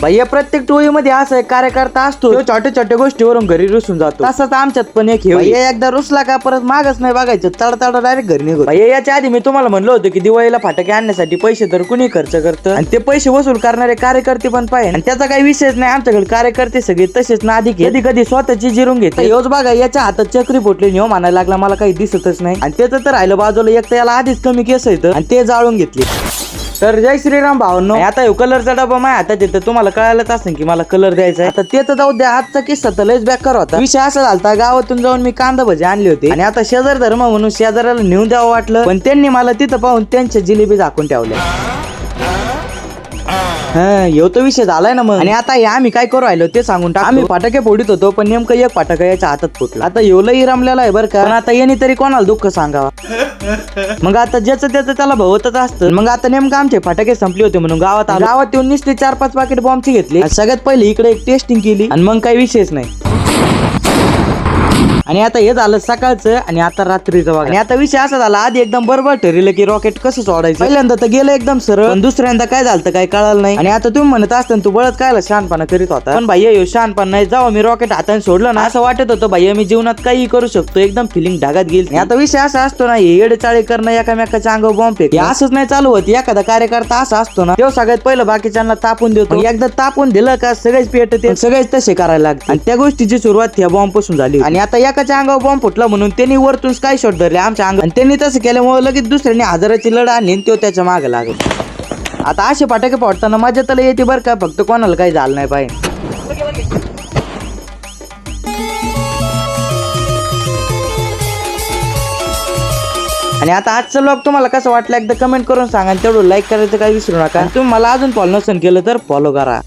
भैया प्रत्येक टोळीमध्ये असं एक कार्यकर्ता असतो तो छोट्या छोट्या गोष्टीवरून घरी रुसून जातो, तसंच आमच्यात पण एक हे भैया एकदा रुसला का परत मागच नाही बघायचं, तडतड डायरेक्ट घरी निघतो. भैया याच्या आधी मी तुम्हाला म्हणलं होतं की दिवाळीला फटाके आणण्यासाठी पैसे तर कुणी खर्च करतं आणि ते पैसे वसूल करणारे कार्यकर्ते पण पाहिजे, आणि त्याचा काही विषयच नाही. आमच्याकडे कार्यकर्ते सगळे तसेच नादी कधी कधी स्वतःची जिरून घेते. योच बघा याच्या हातात चक्री फुटली नियो म्हणायला लागला मला काही दिसतच नाही, आणि त्याचं तर राहिलं बाजूला एक तर याला आधीच कमी केस येतं आणि ते जाळून घेतले. तर जय श्रीराम भावांनो, आता ह्यो कलरचा डबा माझ्या हातात येतं, तुम्हाला कळायलाच असेल की मला कलर द्यायचा आहे. आता त्याचं जाऊ द्या, आजचा किस्सा तर लयच बेकार होता. विषय असा झालता, गावातून जाऊन मी कांदा भजी आणली होती आणि आता शेजार धर्म म्हणून शेजाऱ्याला नेऊन द्यावं वाटलं, पण त्यांनी मला तिथं पाहून त्यांच्या जिलेबी झाकून ठेवल्या. ह्यो तो विषय झालाय ना मग. आणि आता हे आम्ही काय करू राहिलो ते सांगून टाक. आम्ही फटाके फोडीत होतो, पण नेमकं एक फटाका याच्या हातात फुटला. आता ह्यो लई रमलेला आहे बरं का, पण आता याने तरी कोणाला दुःख सांगावा. मग आता ज्याचं त्याचं त्याला भवतच असतं. मग आता नेमकं आमचे फटाके संपले होते म्हणून गावात येऊन नुसते 4-5 पाकिट बॉम्बची घेतली. सगळ्यात पहिले इकडे एक टेस्टिंग केली आणि मग काही विषयच नाही. आणि आता हे झालं सकाळचं आणि आता रात्रीचं बघा. आणि आता विषय असा झाला, आधी एकदम बरोबर ठरलं की रॉकेट कसं सोडायचं. पहिल्यांदा तर गेलं एकदम सरळ, पण दुसऱ्यांदा काय झालं काय कळालं नाही. आणि आता तुम्ही म्हणत असताना तू बळच कायला शहाणपणा करीत होता, पण भैया ह्यो शहाणपणा नाही. जाऊ मी रॉकेट हाताने सोडलं ना, असं वाटत होतं भैया मी जीवनात काही करू शकतो, एकदम फिलिंग ढागात गेली. आणि आता विषय असा असतो ना, येडे चाळे करणं, एकामेकाच्या अंगावर बॉम्ब फेक असंच नाही चालू होत. एखादा कार्यकर्ता असा असतो ना, तो सगळ्यात पहिलं बाकीच्यांना तापून देतो. एकदा तापून दिलं का सगळेच पेटते, सगळेच तसे करायला लागते. आणि त्या गोष्टीची सुरुवात ह्या बॉम्ब पासून झाली. आणि आता एकाच्या अंगावर बॉम्ब फुटला म्हणून त्यांनी वरतून स्काय शॉट धरले आमच्या अंगावर, आणि त्यांनी तसं केल्यामुळे लगेच दुसऱ्यांनी हजाराची लढा आणली, तो त्याच्या मागे लागला. आता असे फटाके फोडताना मजा तर येते बरं का, फक्त कोणाला काही झालं नाही पाहिजे. आणि आता आजचं व्लॉग तुम्हाला कसं वाटलं एकदा कमेंट करून सांगा, तेवढं लाईक करायचं काही विसरू नका. तुम्ही मला अजून फॉलो नसेल केलं तर फॉलो करा.